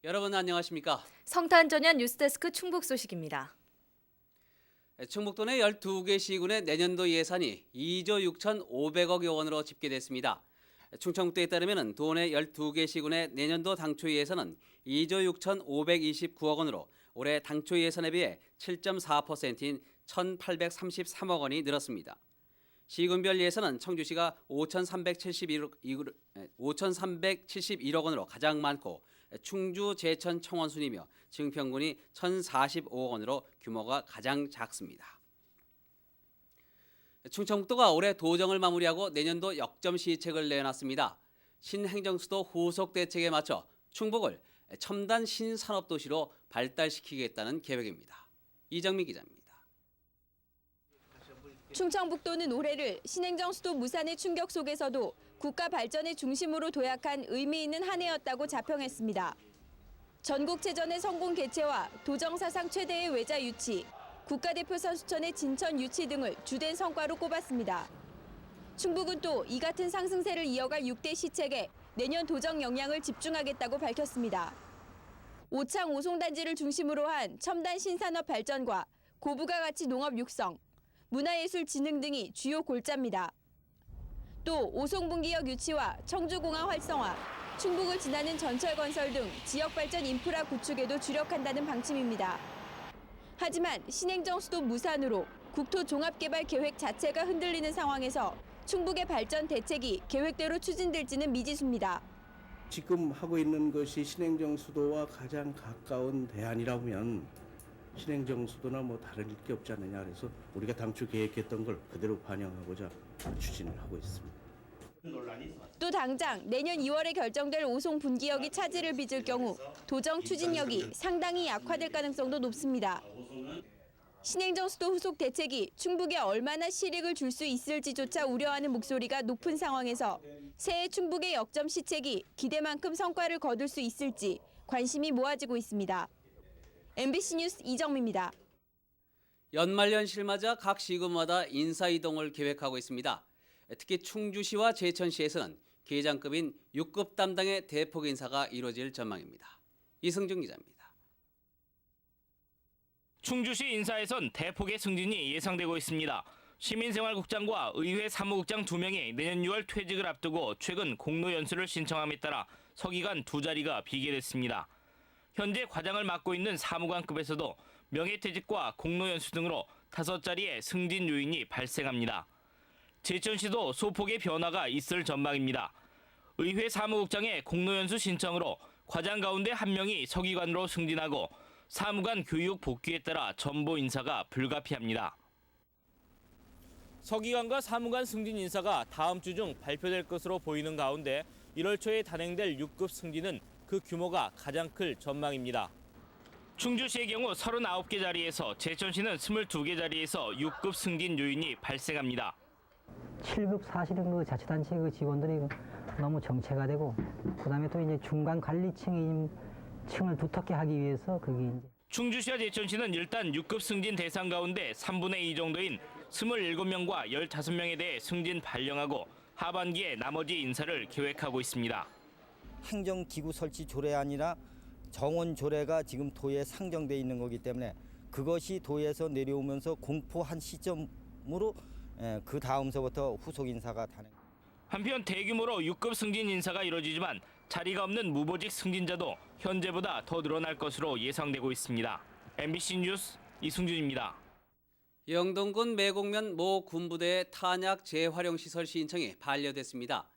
여러분 안녕하십니까? 성탄전야 뉴스데스크 충북 소식입니다. 충북도 내 12개 시군의 내년도 예산이 2조 6,500억여 원으로 집계됐습니다. 충청북도에 따르면 도내 12개 시군의 내년도 당초 예산은 2조 6,529억 원으로 올해 당초 예산에 비해 7.4%인 1,833억 원이 늘었습니다. 시군별 예산은 청주시가 5,371억 원으로 가장 많고 충주, 제천, 청원 순이며 증평군이 1,045억 원으로 규모가 가장 작습니다. 충청북도가 올해 도정을 마무리하고 내년도 역점 시책을 내놨습니다. 신행정수도 후속 대책에 맞춰 충북을 첨단 신산업도시로 발달시키겠다는 계획입니다. 이정민 기자입니다. 충청북도는 올해를 신행정 수도 무산의 충격 속에서도 국가 발전의 중심으로 도약한 의미 있는 한 해였다고 자평했습니다. 전국체전의 성공 개최와 도정사상 최대의 외자 유치, 국가대표 선수촌의 진천 유치 등을 주된 성과로 꼽았습니다. 충북은 또 이 같은 상승세를 이어갈 6대 시책에 내년 도정 역량을 집중하겠다고 밝혔습니다. 오창 오송단지를 중심으로 한 첨단 신산업 발전과 고부가 가치 농업 육성, 문화예술 진흥 등이 주요 골자입니다. 또 오송분기역 유치와 청주공항 활성화, 충북을 지나는 전철건설 등 지역발전 인프라 구축에도 주력한다는 방침입니다. 하지만 신행정 수도 무산으로 국토종합개발계획 자체가 흔들리는 상황에서 충북의 발전 대책이 계획대로 추진될지는 미지수입니다. 지금 하고 있는 것이 신행정 수도와 가장 가까운 대안이라면 신행정 수도나 뭐 다를 게 없지 않느냐, 그래서 우리가 당초 계획했던 걸 그대로 반영하고자 추진을 하고 있습니다. 또 당장 내년 2월에 결정될 오송 분기역이 차질을 빚을 경우 도정 추진력이 상당히 약화될 가능성도 높습니다. 신행정 수도 후속 대책이 충북에 얼마나 실익을 줄 수 있을지조차 우려하는 목소리가 높은 상황에서 새해 충북의 역점 시책이 기대만큼 성과를 거둘 수 있을지 관심이 모아지고 있습니다. MBC 뉴스 이정미입니다. 연말연시를 맞아 각 시군마다 인사이동을 계획하고 있습니다. 특히 충주시와 제천시에서는 계장급인 6급 담당의 대폭 인사가 이루어질 전망입니다. 이승준 기자입니다. 충주시 인사에선 대폭의 승진이 예상되고 있습니다. 시민생활국장과 의회 사무국장 2명이 내년 6월 퇴직을 앞두고 최근 공로연수를 신청함에 따라 서기관 2자리가 비계됐습니다. 현재 과장을 맡고 있는 사무관급에서도 명예퇴직과 공로연수 등으로 5자리의 승진 요인이 발생합니다. 제천시도 소폭의 변화가 있을 전망입니다. 의회 사무국장의 공로연수 신청으로 과장 가운데 1명이 서기관으로 승진하고 사무관 교육 복귀에 따라 전보 인사가 불가피합니다. 서기관과 사무관 승진 인사가 다음 주 중 발표될 것으로 보이는 가운데 1월 초에 단행될 6급 승진은 그 규모가 가장 클 전망입니다. 충주시의 경우 39개 자리에서 제천시는 22개 자리에서 6급 승진 요인이 발생합니다. 7급 사실은 그 자치단체 그 직원들이 너무 정체가 되고, 그다음에 또 이제 중간 관리층을 두텁게 하기 위해서 그게 이제. 충주시와 제천시는 일단 6급 승진 대상 가운데 3분의 2 정도인 27명과 15명에 대해 승진 발령하고 하반기에 나머지 인사를 계획하고 있습니다. 행정기구 설치 조례안이나 정원 조례가 지금 도에 상정돼 있는 거기 때문에 그것이 도에서 내려오면서 공포한 시점으로 그 다음서부터 후속 인사가 단행. 한편 대규모로 6급 승진 인사가 이뤄지지만 자리가 없는 무보직 승진자도 현재보다 더 늘어날 것으로 예상되고 있습니다. MBC 뉴스 이승준입니다. 영동군 매곡면 모 군부대의 탄약 재활용 시설 신청이 반려됐습니다.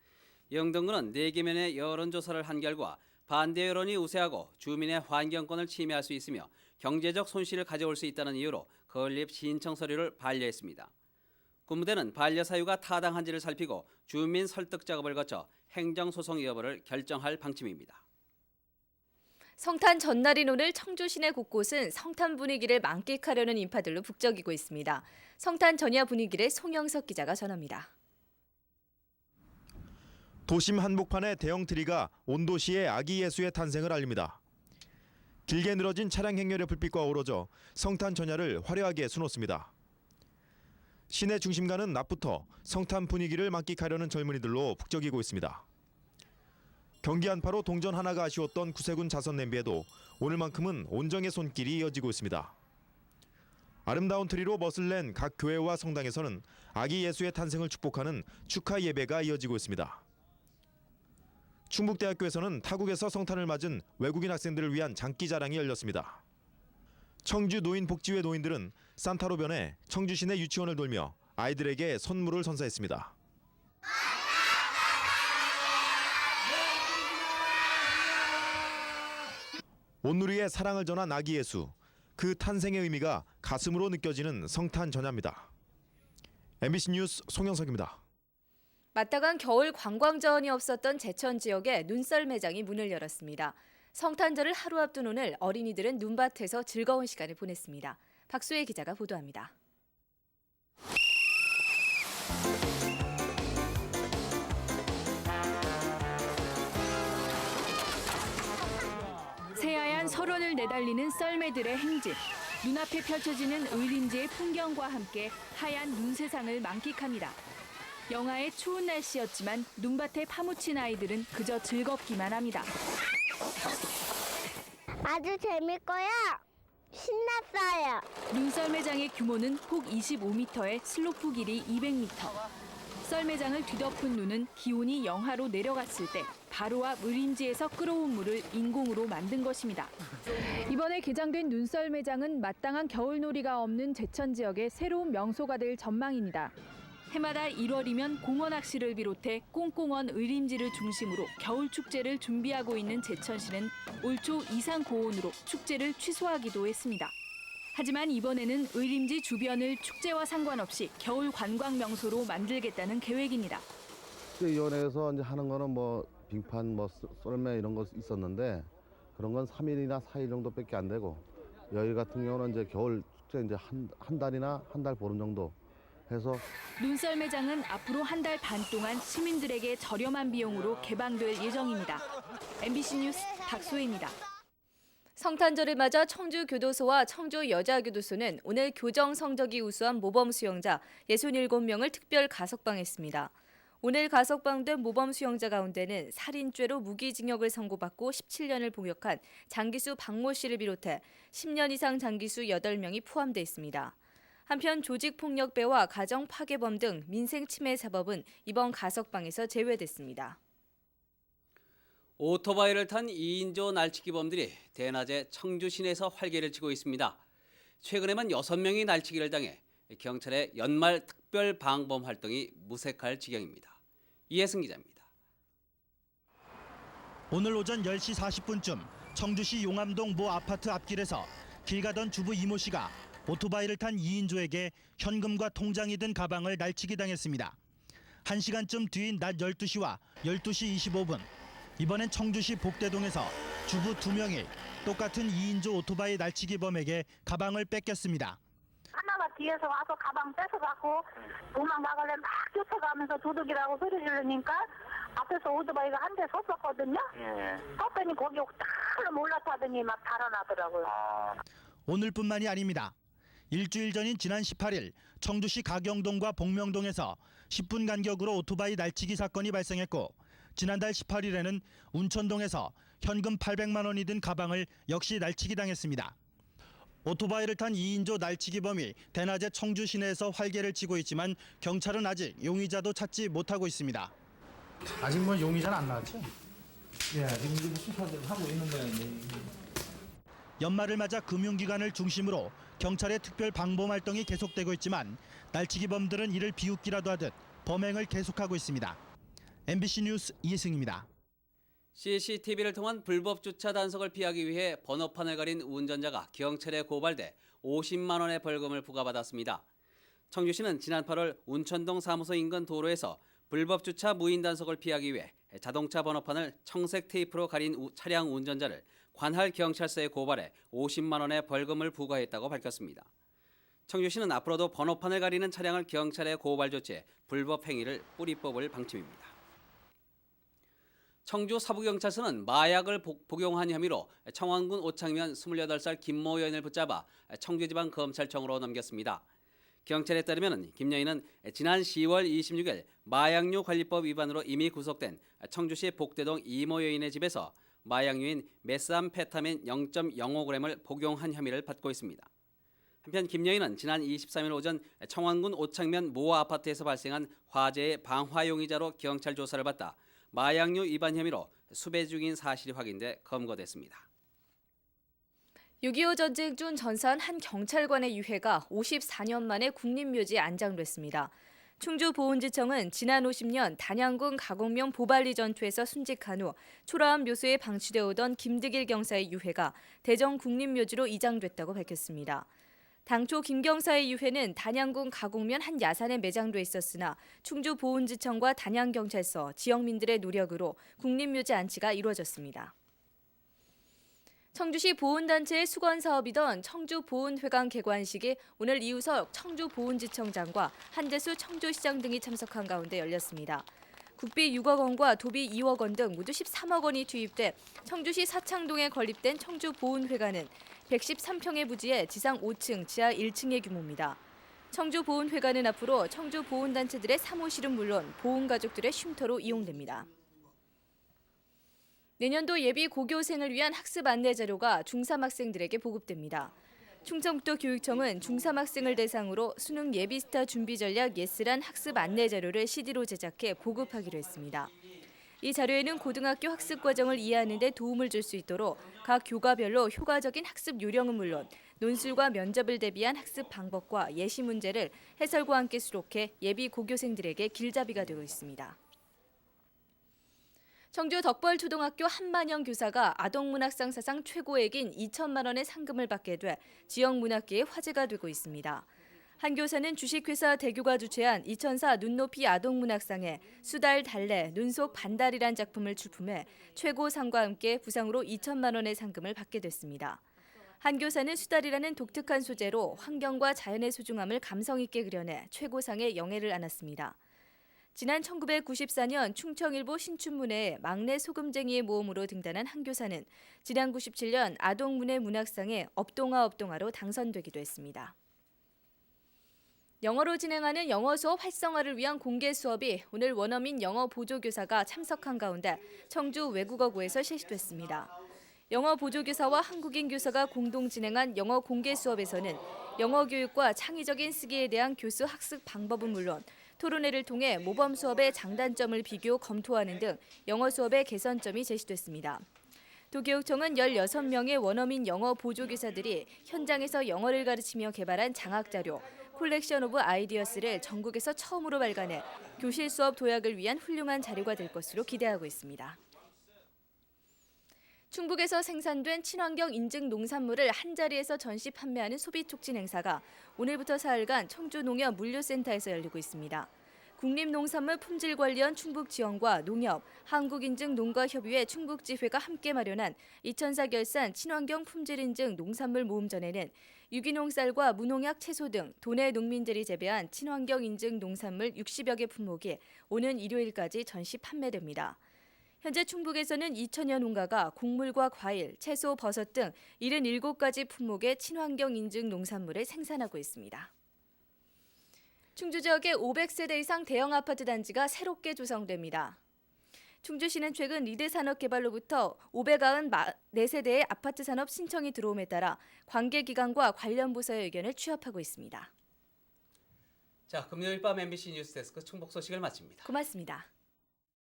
영동군은 4개면의 여론조사를 한 결과 반대 여론이 우세하고 주민의 환경권을 침해할 수 있으며 경제적 손실을 가져올 수 있다는 이유로 건립 신청 서류를 반려했습니다. 군부대는 반려 사유가 타당한지를 살피고 주민 설득 작업을 거쳐 행정소송 여부를 결정할 방침입니다. 성탄 전날인 오늘 청주 시내 곳곳은 성탄 분위기를 만끽하려는 인파들로 북적이고 있습니다. 성탄 전야 분위기를 송영석 기자가 전합니다. 도심 한복판의 대형 트리가 온 도시의 아기 예수의 탄생을 알립니다. 길게 늘어진 차량 행렬의 불빛과 어우러져 성탄 전야를 화려하게 수놓습니다. 시내 중심가는 낮부터 성탄 분위기를 만끽하려는 젊은이들로 북적이고 있습니다. 경기 한파로 동전 하나가 아쉬웠던 구세군 자선 냄비에도 오늘만큼은 온정의 손길이 이어지고 있습니다. 아름다운 트리로 멋을 낸 각 교회와 성당에서는 아기 예수의 탄생을 축복하는 축하 예배가 이어지고 있습니다. 충북대학교에서는 타국에서 성탄을 맞은 외국인 학생들을 위한 장기자랑이 열렸습니다. 청주 노인복지회 노인들은 산타로 변해 청주 시내 유치원을 돌며 아이들에게 선물을 선사했습니다. 온누리에 사랑을 전한 아기 예수, 그 탄생의 의미가 가슴으로 느껴지는 성탄 전야입니다. MBC 뉴스 송영석입니다. 맞다간 겨울 관광자원이 없었던 제천 지역에 눈썰 매장이 문을 열었습니다. 성탄절을 하루 앞둔 오늘 어린이들은 눈밭에서 즐거운 시간을 보냈습니다. 박수혜 기자가 보도합니다. 새하얀 설원을 내달리는 썰매들의 행진. 눈앞에 펼쳐지는 의림지의 풍경과 함께 하얀 눈 세상을 만끽합니다. 영하의 추운 날씨였지만 눈밭에 파묻힌 아이들은 그저 즐겁기만 합니다. 아주 재밌고요. 신났어요. 눈썰매장의 규모는 폭 25m에 슬로프 길이 200m. 썰매장을 뒤덮은 눈은 기온이 영하로 내려갔을 때 바로 앞 의림지에서 끌어온 물을 인공으로 만든 것입니다. 이번에 개장된 눈썰매장은 마땅한 겨울놀이가 없는 제천 지역의 새로운 명소가 될 전망입니다. 해마다 1월이면 공원 낚시를 비롯해 꽁꽁원 의림지를 중심으로 겨울 축제를 준비하고 있는 제천시는 올 초 이상 고온으로 축제를 취소하기도 했습니다. 하지만 이번에는 의림지 주변을 축제와 상관없이 겨울 관광 명소로 만들겠다는 계획입니다. 축제위원회에서 이제 하는 거는 뭐 빙판, 뭐 썰매 이런 거 있었는데 그런 건 3일이나 4일 정도밖에 안 되고 여기 같은 경우는 이제 겨울 축제 이제 한 달이나 한 달 보름 정도 해서 눈썰매장은 앞으로 한 달 반 동안 시민들에게 저렴한 비용으로 개방될 예정입니다. MBC 뉴스 박소혜입니다. 성탄절을 맞아 청주교도소와 청주여자교도소는 오늘 교정 성적이 우수한 모범 수용자 67명을 특별 가석방했습니다. 오늘 가석방된 모범 수용자 가운데는 살인죄로 무기징역을 선고받고 17년을 복역한 장기수 박모 씨를 비롯해 10년 이상 장기수 8명이 포함돼 있습니다. 한편 조직폭력배와 가정파괴범 등 민생침해 사법은 이번 가석방에서 제외됐습니다. 오토바이를 탄 2인조 날치기범들이 대낮에 청주 시내에서 활개를 치고 있습니다. 최근에만 6명이 날치기를 당해 경찰의 연말 특별 방범 활동이 무색할 지경입니다. 이혜승 기자입니다. 오늘 오전 10시 40분쯤 청주시 용암동 모 아파트 앞길에서 길 가던 주부 이모 씨가 오토바이를 탄 2인조에게 현금과 통장이 든 가방을 날치기 당했습니다. 1시간쯤 뒤인 낮 12시와 12시 25분. 이번엔 청주시 복대동에서 주부 2명이 똑같은 2인조 오토바이 날치기범에게 가방을 뺏겼습니다. 하나가 뒤에서 와서 가방 뺏어갖고 도망가길래 막 쫓아가면서 도둑이라고 소리 지르니까 앞에서 오토바이가 한 대 섰었거든요. 섰더니 거기 딱 올라타더니 막 달아나더라고요. 오늘뿐만이 아닙니다. 일주일 전인 지난 18일 청주시 가경동과 복명동에서 10분 간격으로 오토바이 날치기 사건이 발생했고 지난달 18일에는 운천동에서 현금 800만 원이 든 가방을 역시 날치기 당했습니다. 오토바이를 탄 2인조 날치기범이 대낮에 청주 시내에서 활개를 치고 있지만 경찰은 아직 용의자도 찾지 못하고 있습니다. 아직 뭐 용의자는 안 나왔죠? 예, 지금 수사를 하고 있는 모양이에요. 연말을 맞아 금융기관을 중심으로 경찰의 특별 방범 활동이 계속되고 있지만 날치기범들은 이를 비웃기라도 하듯 범행을 계속하고 있습니다. MBC 뉴스 이승입니다. CCTV를 통한 불법 주차 단속을 피하기 위해 번호판을 가린 운전자가 경찰에 고발돼 50만 원의 벌금을 부과받았습니다. 청주시는 지난 8월 운천동 사무소 인근 도로에서 불법 주차 무인 단속을 피하기 위해 자동차 번호판을 청색 테이프로 가린 차량 운전자를 관할 경찰서에 고발해 50만 원의 벌금을 부과했다고 밝혔습니다. 청주시는 앞으로도 번호판을 가리는 차량을 경찰에 고발 조치해 불법 행위를 뿌리 뽑을 방침입니다. 청주 서부경찰서는 마약을 복용한 혐의로 청원군 오창면 28살 김모 여인을 붙잡아 청주지방검찰청으로 넘겼습니다. 경찰에 따르면 김 여인은 지난 10월 26일 마약류 관리법 위반으로 이미 구속된 청주시 복대동 이모 여인의 집에서 마약류인 메스암페타민 0.05g을 복용한 혐의를 받고 있습니다. 한편 김 여인은 지난 23일 오전 청원군 오창면 모 아파트에서 발생한 화재의 방화 용의자로 경찰 조사를 받다 마약류 위반 혐의로 수배 중인 사실이 확인돼 검거됐습니다. 6.25 전쟁 중 전사한 한 경찰관의 유해가 54년 만에 국립묘지에 안장됐습니다. 충주보훈지청은 지난 50년 단양군 가곡면 보발리 전투에서 순직한 후 초라한 묘소에 방치되어 오던 김득일 경사의 유해가 대전 국립묘지로 이장됐다고 밝혔습니다. 당초 김 경사의 유해는 단양군 가곡면 한 야산에 매장돼 있었으나 충주보훈지청과 단양경찰서, 지역민들의 노력으로 국립묘지 안치가 이루어졌습니다. 청주시 보훈단체의 수건사업이던 청주보훈회관 개관식이 오늘 이우석 청주보훈지청장과 한재수 청주시장 등이 참석한 가운데 열렸습니다. 국비 6억 원과 도비 2억 원 등 모두 13억 원이 투입돼 청주시 사창동에 건립된 청주보훈회관은 113평의 부지에 지상 5층, 지하 1층의 규모입니다. 청주보훈회관은 앞으로 청주보훈단체들의 사무실은 물론 보훈가족들의 쉼터로 이용됩니다. 내년도 예비 고교생을 위한 학습 안내 자료가 중3 학생들에게 보급됩니다. 충청북도 교육청은 중3 학생을 대상으로 수능 예비스타 준비 전략 예스란 학습 안내 자료를 CD로 제작해 보급하기로 했습니다. 이 자료에는 고등학교 학습 과정을 이해하는 데 도움을 줄 수 있도록 각 교과별로 효과적인 학습 요령은 물론 논술과 면접을 대비한 학습 방법과 예시 문제를 해설과 함께 수록해 예비 고교생들에게 길잡이가 되고 있습니다. 청주 덕벌초등학교 한만영 교사가 아동문학상 사상 최고액인 2천만 원의 상금을 받게 돼 지역 문학계의 화제가 되고 있습니다. 한 교사는 주식회사 대교가 주최한 2004 눈높이 아동문학상에 수달 달래, 눈속 반달이란 작품을 출품해 최고상과 함께 부상으로 2천만 원의 상금을 받게 됐습니다. 한 교사는 수달이라는 독특한 소재로 환경과 자연의 소중함을 감성 있게 그려내 최고상의 영예를 안았습니다. 지난 1994년 충청일보 신춘문예에 막내 소금쟁이의 모험으로 등단한 한 교사는 지난 97년 아동문예 문학상에 업동아로 당선되기도 했습니다. 영어로 진행하는 영어 수업 활성화를 위한 공개 수업이 오늘 원어민 영어 보조교사가 참석한 가운데 청주 외국어고에서 실시됐습니다. 영어 보조교사와 한국인 교사가 공동 진행한 영어 공개 수업에서는 영어 교육과 창의적인 쓰기에 대한 교수 학습 방법은 물론 토론회를 통해 모범 수업의 장단점을 비교 검토하는 등 영어 수업의 개선점이 제시됐습니다. 도교육청은 16명의 원어민 영어 보조교사들이 현장에서 영어를 가르치며 개발한 장학자료 콜렉션 오브 아이디어스를 전국에서 처음으로 발간해 교실 수업 도약을 위한 훌륭한 자료가 될 것으로 기대하고 있습니다. 충북에서 생산된 친환경 인증 농산물을 한자리에서 전시 판매하는 소비 촉진 행사가 오늘부터 사흘간 청주농협 물류센터에서 열리고 있습니다. 국립농산물 품질관리원 충북지원과 농협, 한국인증농가협의회 충북지회가 함께 마련한 2004 결산 친환경 품질인증 농산물 모음전에는 유기농 쌀과 무농약 채소 등 도내 농민들이 재배한 친환경 인증 농산물 60여 개 품목이 오는 일요일까지 전시 판매됩니다. 현재 충북에서는 2천여 농가가 곡물과 과일, 채소, 버섯 등 77가지 품목의 친환경 인증 농산물을 생산하고 있습니다. 충주 지역에 500세대 이상 대형 아파트 단지가 새롭게 조성됩니다. 충주시는 최근 리드산업개발로부터 594세대의 아파트 산업 신청이 들어옴에 따라 관계기관과 관련 부서의 의견을 취합하고 있습니다. 자, 금요일 밤 MBC 뉴스데스크 충북 소식을 마칩니다. 고맙습니다.